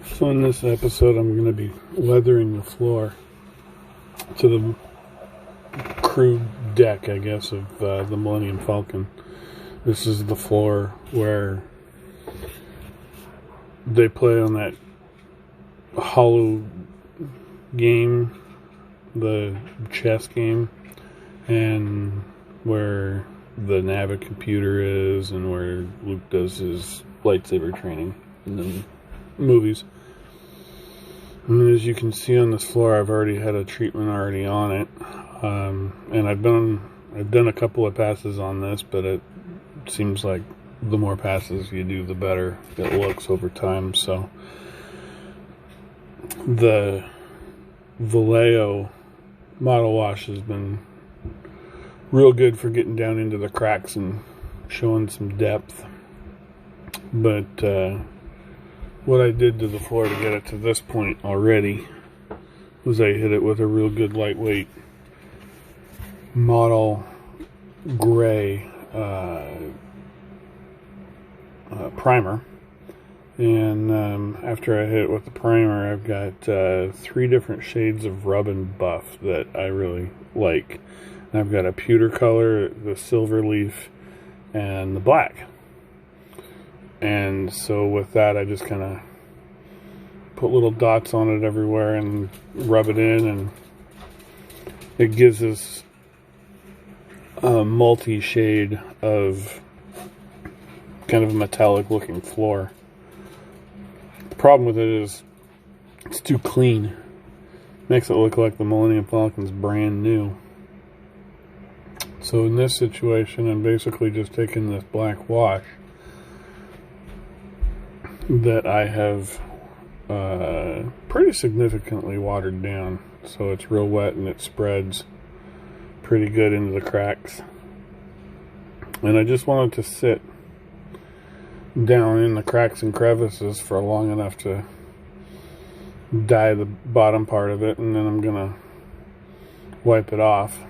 So in this episode, I'm going to be weathering the floor to the crew deck, I guess, of the Millennium Falcon. This is the floor where they play on that hollow game, the chess game, and where the Navi computer is, and where Luke does his lightsaber training in the movies. And as you can see on this floor, I've already had a treatment already on it, and I've done a couple of passes on this, but it seems like the more passes you do, the better it looks over time. So the Vallejo model wash has been real good for getting down into the cracks and showing some depth. But what I did to the floor to get it to this point already was I hit it with a real good lightweight model gray primer. And after I hit it with the primer, I've got 3 different shades of rub and buff that I really like. And I've got a pewter color, the silver leaf, and the black. And so with that, I just kind of put little dots on it everywhere and rub it in, and it gives us a multi-shade of kind of a metallic looking floor. The problem with it is it's too clean. Makes it look like the Millennium Falcon's brand new. So in this situation, I'm basically just taking this black wash that I have pretty significantly watered down, so it's real wet and it spreads pretty good into the cracks. And I just want it to sit down in the cracks and crevices for long enough to dye the bottom part of it, and then I'm gonna wipe it off.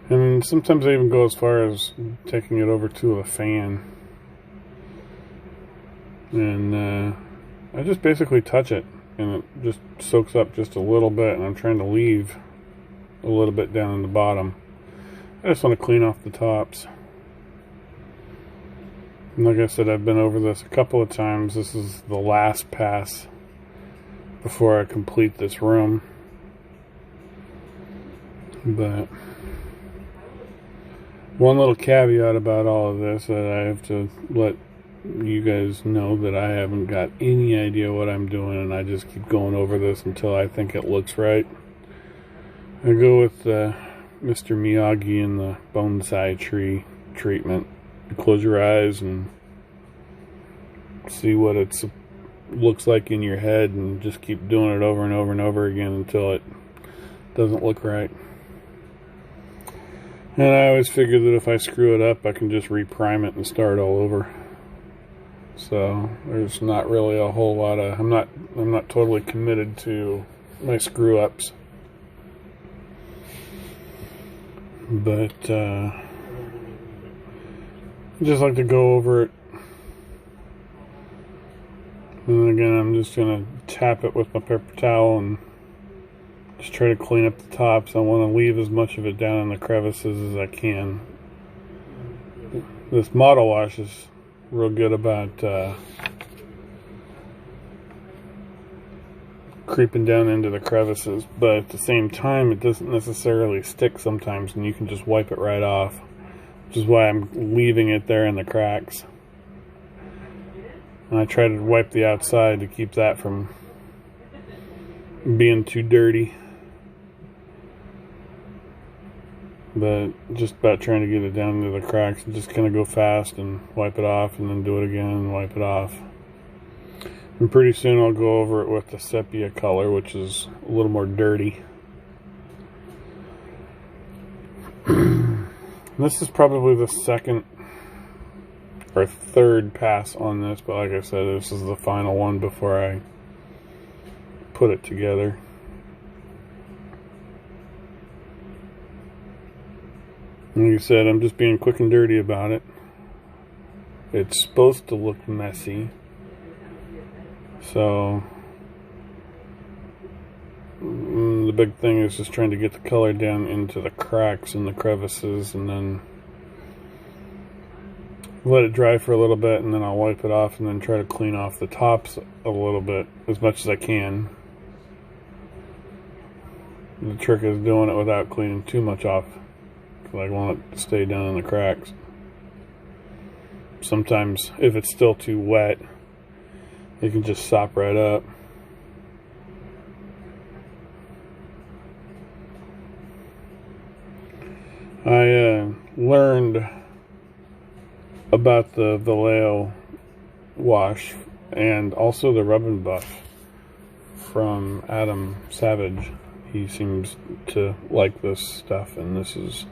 And sometimes I even go as far as taking it over to a fan. And I just basically touch it, and it just soaks up just a little bit, and I'm trying to leave a little bit down in the bottom. I just want to clean off the tops. And like I said, I've been over this a couple of times. This is the last pass before I complete this room. But one little caveat about all of this that I have to let you guys know, that I haven't got any idea what I'm doing, and I just keep going over this until I think it looks right. I go with Mr. Miyagi and the bonsai tree treatment. You close your eyes and see what it looks like in your head, and just keep doing it over and over and over again until it doesn't look right. And I always figure that if I screw it up, I can just reprime it and start all over. So there's not really a whole lot of, I'm not totally committed to my screw ups. But I just like to go over it. And again, I'm just gonna tap it with my paper towel and just try to clean up the tops. I want to leave as much of it down in the crevices as I can. This model wash is real good about creeping down into the crevices, but at the same time, it doesn't necessarily stick sometimes, and you can just wipe it right off, which is why I'm leaving it there in the cracks. And I try to wipe the outside to keep that from being too dirty. But just about trying to get it down into the cracks, and just kind of go fast and wipe it off, and then do it again and wipe it off. And pretty soon I'll go over it with the sepia color, which is a little more dirty. This is probably the second or third pass on this, but like I said, this is the final one before I put it together. Like I said, I'm just being quick and dirty about it. it's supposed to look messy. So the big thing is just trying to get the color down into the cracks and the crevices, and then let it dry for a little bit, and then I'll wipe it off and then try to clean off the tops a little bit as much as I can. The trick is doing it without cleaning too much off, because I want it to stay down in the cracks. Sometimes if it's still too wet, it can just sop right up. I learned about the Vallejo wash and also the Rub and Buff from Adam Savage. He seems to like this stuff, and this is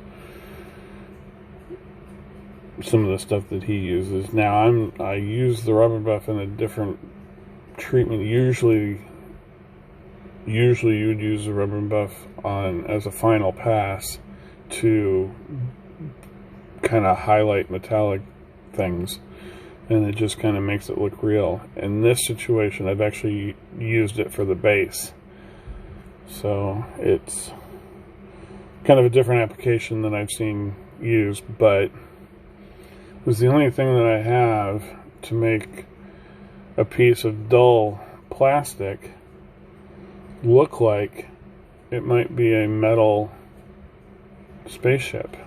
some of the stuff that he uses. Now I use the Rub and Buff in a different treatment. Usually you'd use the Rub and Buff on as a final pass to kind of highlight metallic things, and it just kind of makes it look real. In this situation, I've actually used it for the base, so it's kind of a different application than I've seen used, but it was the only thing that I have to make a piece of dull plastic look like it might be a metal spaceship.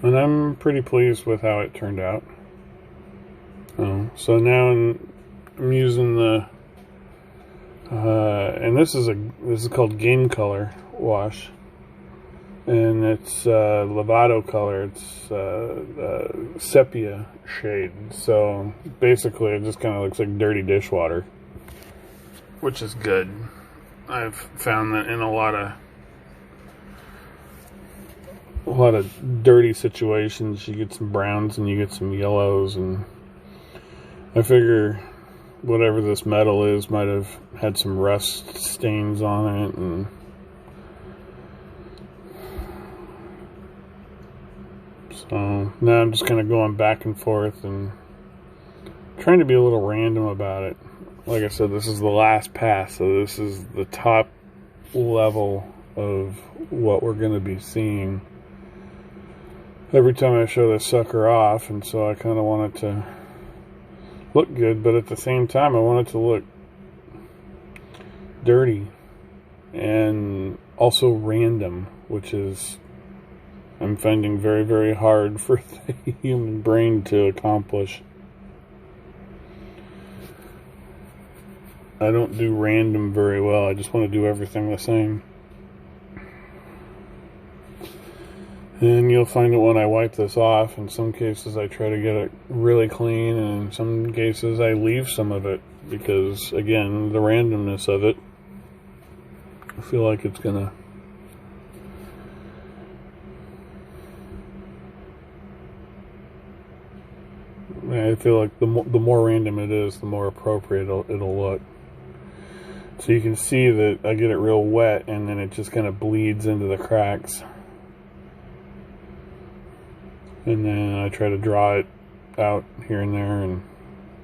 And I'm pretty pleased with how it turned out. So now I'm using the and this is called Game Color wash, and it's Lovato color. It's sepia shade. So basically, it just kind of looks like dirty dishwater, which is good. I've found that in a lot of dirty situations, you get some browns and you get some yellows, and I figure whatever this metal is might have had some rust stains on it, and so now I'm just kind of going back and forth and trying to be a little random about it. Like I said, this is the last pass, so this is the top level of what we're going to be seeing every time I show this sucker off, and so I kind of want it to look good, but at the same time I want it to look dirty and also random, which is, I'm finding very, very hard for the human brain to accomplish. I don't do random very well. I just want to do everything the same. And you'll find it when I wipe this off. In some cases I try to get it really clean, and in some cases I leave some of it because, again, the randomness of it, I feel like it's gonna I feel like the more random it is, the more appropriate it'll look. So you can see that I get it real wet, and then it just kind of bleeds into the cracks. And then I try to draw it out here and there, and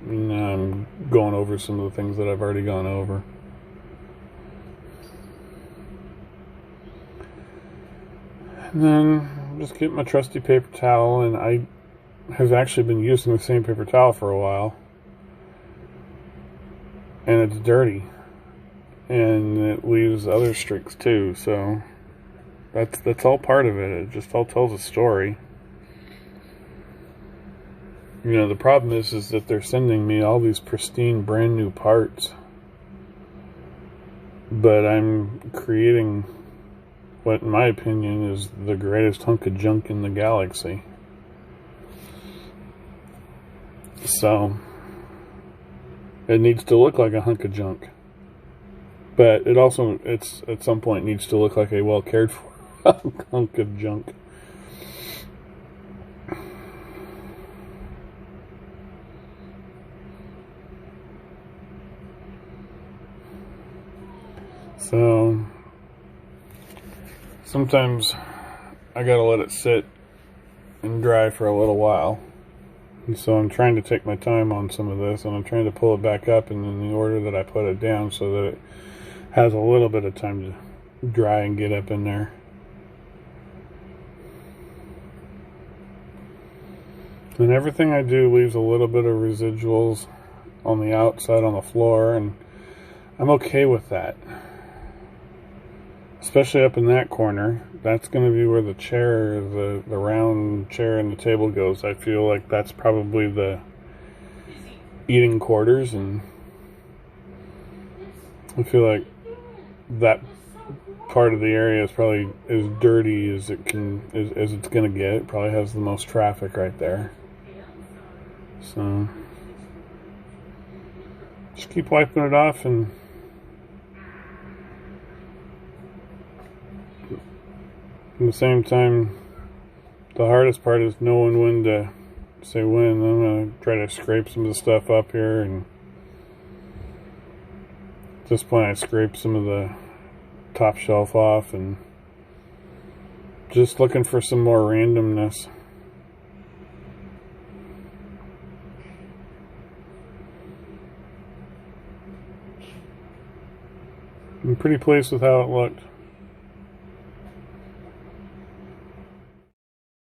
now I'm going over some of the things that I've already gone over. And then just get my trusty paper towel, and I have actually been using the same paper towel for a while, and it's dirty, and it leaves other streaks too, so that's all part of it. It just all tells a story. You know, the problem is that they're sending me all these pristine brand new parts, but I'm creating what, in my opinion, is the greatest hunk of junk in the galaxy. So it needs to look like a hunk of junk, but it also, it's at some point needs to look like a well cared for hunk of junk. So sometimes I gotta let it sit and dry for a little while, And so I'm trying to take my time on some of this, and I'm trying to pull it back up in the order that I put it down so that it has a little bit of time to dry and get up in there. And everything I do leaves a little bit of residuals on the outside on the floor, and I'm okay with that. Especially up in that corner. That's going to be where the chair, the round chair and the table goes. I feel like that's probably the eating quarters, and I feel like that part of the area is probably as dirty as it can, as it's going to get. It probably has the most traffic right there. So just keep wiping it off, and at the same time, the hardest part is knowing when to say when. I'm going to try to scrape some of the stuff up here, and at this point I scraped some of the top shelf off, and just looking for some more randomness. I'm pretty pleased with how it looked.